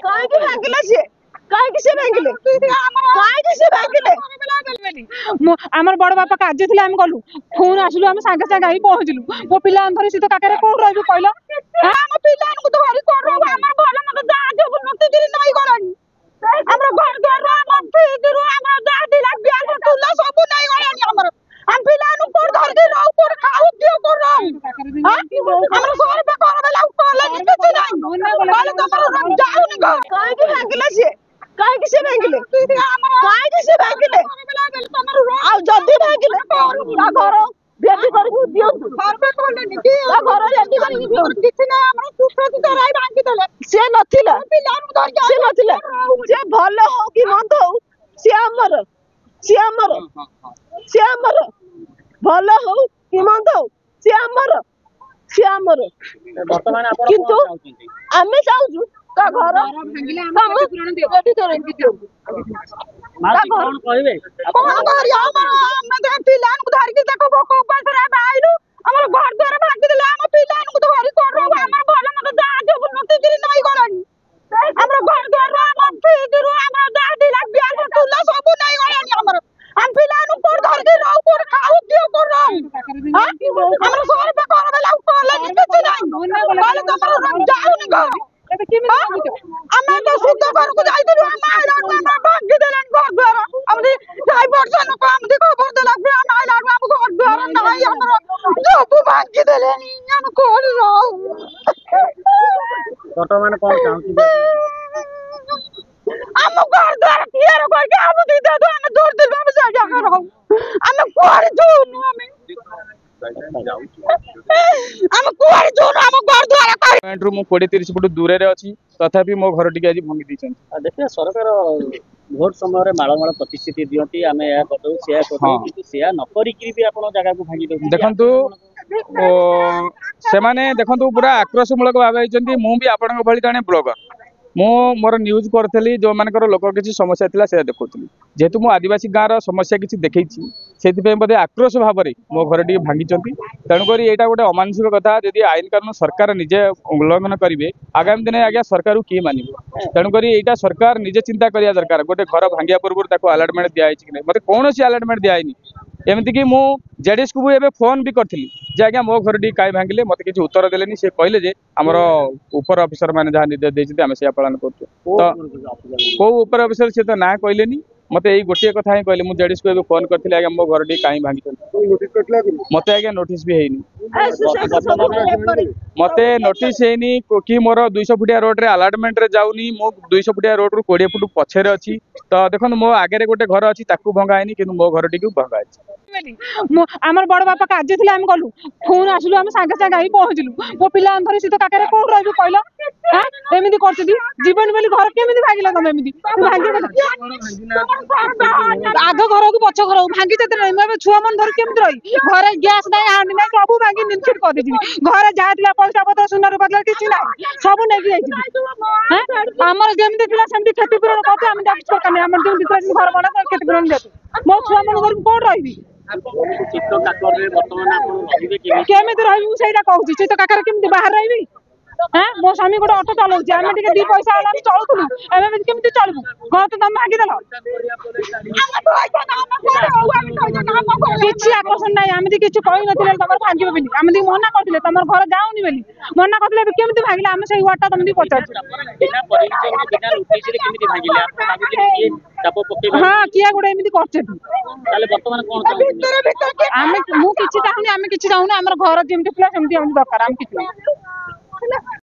କାହିଁକି ଭାଙ୍ଗିଲେ ସିଏ? କାହିଁକି ସେ ଭାଙ୍ଗିଲେ? କାହିଁକି ସେ ଭାଙ୍ଗିଲେ? ଆମର ବଡ ବାପା କାର୍ଯ୍ୟ ଥିଲେ ଆମେ ଗଲୁ ଫୋନ୍ ଆସିଲୁ ଆମେ ସାଙ୍ଗେ ସାଙ୍ଗେ ଆଇ ପହଞ୍ଚିଲୁ। ମୋ ପିଲା ଧରି ଶୀତ କାକରେ କୋଉଠି ରହିବୁ କହିଲ? ଆମ ପିଲାମାନଙ୍କୁ ତ ଭାରି କରୁ ଆମର ଭଲ ମନ୍ଦ ଯାହା ସବୁ ନଟିକିରି ନଇ ଗଲାଣି। ଆମର ଘର ଦ୍ୱାର ଆମ ଫ୍ରିଜରୁ ଆମର ଯାହା ଥିଲା ଗ୍ୟାସ ଚୁଲା ସବୁ ନେଇ ଗଲାଣି ଆମର। ଆମ ପିଲାମାନଙ୍କୁ କୋଉଠି ଧରିକି ରହୁ କୋଉଠି ଖାଉ ପିଉ କୋଉଠି ରହୁ? ଆମର ସହର କର ବେଲା କଲେଜ କିଛି ନାହିଁ। କହିଲେ ତମର ଯାଉନି ଘର। କାହିଁକି ଭାଙ୍ଗିଲେ ସିଏ? କାହିଁକି ସେ ଭାଙ୍ଗିଲେ? କାହିଁକି ସେ ଭାଙ୍ଗିଲେ? ଆଉ ଯଦି ଭାଙ୍ଗିଲେ ତା ଘର ରେଡି କରିକି ଦିଅନ୍ତୁ। ତା ଘର ରେଡି କରିକି ଦିଅନ୍ତୁ। କିଛି ନାହିଁ ଆମର ସୁସ୍ଥ ରାଇ ଭାଙ୍ଗିଦେଲେ। ସିଏ ନଥିଲା ସିଏ ନଥିଲା ସିଏ ଭଲ ହଉ କି ମନ୍ଦ ହଉ ସିଏ ଆମର ସିଏ ଆମର ସିଏ ଆମର ଭଲ ହଉ କି ମନ୍ଦ ହଉ ସିଏ ଆମର ସିଏ ଆମର। କିନ୍ତୁ ଆମେ ଚାହୁଁଛୁ ତା ଘର ପିଲାଙ୍କୁ ଧରିକି ଦେଖ ଭୋକ ଉପାସରେ ଆମେ ଆଇଲୁ ଆମର ଘର ଦ୍ୱାର ଭାଙ୍ଗିଦେଲେ। ଆମ ପିଲାମାନଙ୍କୁ ତ ଭାରି କରୁ ଆମର ଭଲ ମନ୍ଦ ଯାହା ସବୁ ନଟିକିରି ନଇ ଗଲାଣି। ଆମର ଘର ଦ୍ୱାର ଆମ ଫ୍ରିଜରୁ ଆମର ଯାହା ଥିଲା ଗ୍ୟାସ ଚୁଲା ସବୁ ନେଇ ଗଲାଣି ଆମର। ଆମ ପିଲାମାନଙ୍କୁ କୋଉଠି ଧରିକି ରହୁ କୋଉଠି ଖାଉ ପିଉ କୋଉଠି ରହୁ? ଆମର ସହର କର ବେଲା କଲେଜ କିଛି ନାହିଁ। କହିଲେ ତମର ଯାଉନି ଘର। ଆମେ ତ ଶୁଦ୍ଧ ଘରକୁ ଯାଇଥିଲୁ ଆମେ ଆଇଲାଠୁ ଆମର ଭାଙ୍ଗିଦେଲେଣି ଘର ଦ୍ୱାର। ଆମକୁ 4 ବର୍ଷ ଲୋକ ଆମକୁ ଖବର ଦେଲା ଆମେ ଆଇଲାଠୁ ଆମ ଘର ଦ୍ୱାର ନାହିଁ ଆମର ସବୁ ଭାଙ୍ଗିଦେଲେଣି। ଆମେ କୋଉଠି ରହୁ? ବର୍ତ୍ତମାନ କଣ ଚାହୁଁଛନ୍ତି? ଆମ ଘର ଦ୍ୱାର କ୍ଲିୟର କରିକି ଆମକୁ ଦେଇଦିଅନ୍ତୁ। ଆମେ ଦୌଡ଼ିଥିଲୁ ଆମେ ସେ ଜାଗାରେ ରହୁ। ଆମେ କୁଆଡେ ଯିବୁନୁ ଆମେ କୁଆଡେ ଯିବୁନୁ ଆମ ଘର ଦ୍ୱାର ମୁଁ 20-30 ଫୁଟ ଦୂରରେ ଅଛି ତଥାପି ମୋ ଘର ଟିକେ ଆଜି ଭାଙ୍ଗି ଦେଇଛନ୍ତି। ଦେଖିବା ସରକାର ଭୋଟ ସମୟରେ ମାଳମାଳ ପ୍ରତିଶ୍ରୁତି ଦିଅନ୍ତି ଆମେ ଏହା କରିଦେବୁ ସେୟା କରିଦେବୁ କିନ୍ତୁ ସେୟା ନ କରିକି ବି ଆପଣ ଜାଗାକୁ ଭାଙ୍ଗି ଦେଉଛନ୍ତି। ଦେଖନ୍ତୁ ସେମାନେ ଦେଖନ୍ତୁ ପୁରା ଆକ୍ରୋଶମୂଳକ ଭାବେ ହେଇଛନ୍ତି। ମୁଁ ବି ଆପଣଙ୍କ ଭଳି ଜଣେ ବ୍ଲଗର ମୁଁ ମୋର ନ୍ୟୁଜ କରୁଥିଲି ଯୋଉମାନଙ୍କର ଲୋକ କିଛି ସମସ୍ୟା ଥିଲା ସେୟା ଦେଖୁଥିଲି। ଯେହେତୁ ମୁଁ ଆଦିବାସୀ ଗାଁର ସମସ୍ୟା କିଛି ଦେଖେଇଛି ସେଥିପାଇଁ ବୋଧେ ଆକ୍ରୋଶ ଭାବରେ ମୋ ଘର ଟିକେ ଭାଙ୍ଗିଛନ୍ତି। ତେଣୁକରି ଏଇଟା ଗୋଟେ ଅମାନସିକ କଥା। ଯଦି ଆଇନ କାନୁନ ସରକାର ନିଜେ ଉଲ୍ଲଂଘନ କରିବେ ଆଗାମୀ ଦିନେ ଆଜ୍ଞା ସରକାର କିଏ ମାନିବ? ତେଣୁକରି ଏଇଟା ସରକାର ନିଜେ ଚିନ୍ତା କରିବା ଦରକାର। ଗୋଟେ ଘର ଭାଙ୍ଗିବା ପୂର୍ବରୁ ତାକୁ ଆଲର୍ଟମେଣ୍ଟ ଦିଆଯାଇଛି କି ନାହିଁ? ମତେ କୌଣସି ଆଲର୍ଟମେଣ୍ଟ ଦିଆହେଇନି। ଏମିତିକି ମୁଁ ଜେଡିଏସ୍ କୁ ଏବେ ଫୋନ ବି କରିଥିଲି ଯେ ଆଜ୍ଞା ମୋ ଘର ଟିକେ କାଇଁ ଭାଙ୍ଗିଲେ? ମତେ କିଛି ଉତ୍ତର ଦେଲେନି। ସେ କହିଲେ ଯେ ଆମର ଉପର ଅଫିସର ମାନେ ଯାହା ନିର୍ଦ୍ଦେଶ ଦେଇଛନ୍ତି ଆମେ ସେୟା ପାଳନ କରୁଛୁ। ତ କୋଉ ଉପର ଅଫିସର ସେ ତ ନାଁ କହିଲେନି। ମତେ ଏଇ ଗୋଟିଏ କଥା ହିଁ କହିଲେ। ମୁଁ ଜେଡିଏସ୍ କୁ ଏବେ ଫୋନ କରିଥିଲି ଆଜ୍ଞା ମୋ ଘର ଟିକେ କାଇଁ ଭାଙ୍ଗିଛନ୍ତି? ମତେ ଆଜ୍ଞା ନୋଟିସ ବି ହେଇନି। ମତେ ନୋଟିସ ହେଇନି କି ମୋର 200 ଫୁଟିଆ ରୋଡରେ ଆଲର୍ଟମେଣ୍ଟ ରେ ଯାଉନି। ମୁଁ 200 ଫୁଟିଆ ରୋଡ ରୁ 20 ଫୁଟ ପଛରେ ଅଛି। ତ ଦେଖନ୍ତୁ ମୋ ଆଗରେ ଗୋଟେ ଘର ଅଛି ତାକୁ ଭଙ୍ଗା ହେଇନି କିନ୍ତୁ ମୋ ଘରଟିକୁ ଭଙ୍ଗା ହେଇଛି। ଆମର ବଡ ବାପା କାର୍ଯ୍ୟ ଥିଲେ ଆମେ ଗଲୁ ଫୋନ୍ ଆସିଲୁ ଆମେ ସାଙ୍ଗେ ସାଙ୍ଗେ ଆଇ ପହଞ୍ଚିଲୁ। ମୋ ପିଲା ଧରି ଶୀତ କାକରେ କୋଉଠି ରହିବୁ କହିଲ? ଏମିତି କରୁଛନ୍ତି ଜୀବନ ବୋଲି ଘର କେମିତି ଭାଙ୍ଗିଲା? ତମେ ଏମିତି ଆଗ ଘରକୁ ପଛ ଘରକୁ ଭାଙ୍ଗି ଯେତେ ନାହିଁ। ମୁଁ ଏବେ ଛୁଆ ମାନେ ଧରି କେମିତି ରହିବି? ଘରେ ଗ୍ୟାସ ନାହିଁ ହାଣ୍ଡି ନାହିଁ ସବୁ ଭାଙ୍ଗି ନିଶ୍ଚିତ କରିଦେଇଯିବି। ଘରେ ଯାହା ଥିଲା ପଇସା ପତ୍ର ସୁନାର ବଦଳ କିଛି ନାହିଁ ସବୁ ନେଇକି ଯାଇଥିବି। ଆମର ଯେମିତି ଥିଲା ସେମିତି କ୍ଷତିପୂରଣ କରିଛୁ। ଆମେ ଦରକାର ନାହିଁ ଆମର ଯେମିତି ଘର ବନା କ୍ଷତିପୂରଣ ଦିଅନ୍ତୁ। ମୋ ଛୁଆ ମାନଙ୍କୁ ଧରିକି କୋଉଠି ରହିବି? କେମିତି ରହିବି ମୁଁ ସେଇଟା କହୁଛି। ଶୀତ କାକରେ କେମିତି ବାହାରେ ରହିବି? ମୋ ସ୍ୱାମୀ ଗୋଟେ ଅଟୋ ଚଲାଉଛି। ଆମେ ଟିକେ 2 ପଇସା ହେଲେ ଆମେ ଚଳୁଥିଲୁ। ଆମେ କେମିତି ଚଳିବୁ? ଘର ତ ତମେ ଭାଙ୍ଗିଦେଲ। କିଛି ଆକର୍ଷଣ ନାହିଁ। ଏମିତି କିଛି କହିନଥିଲେ ତମର ଭାଙ୍ଗିବ ବୋଲି। ଆମେ ମନା କରିଥିଲେ ତମର ଘର ଯାଉନି ବୋଲି ମନା କରିଥିଲେ। ଏବେ କେମିତି ଭାଙ୍ଗିଲା ଆମେ ସେଇ ୱାର୍ଡଟା ତମେ ପଚାରୁଛୁ। ହଁ କିଏ ଗୋଟେ ଏମିତି କରୁଛନ୍ତି। ମୁଁ କିଛି ଚାହୁଁନି ଆମେ କିଛି ଚାହୁଁନି ଆମର ଘର ଯେମିତି ଥିଲା ସେମିତି ଦରକାର। ଆମେ କିଛି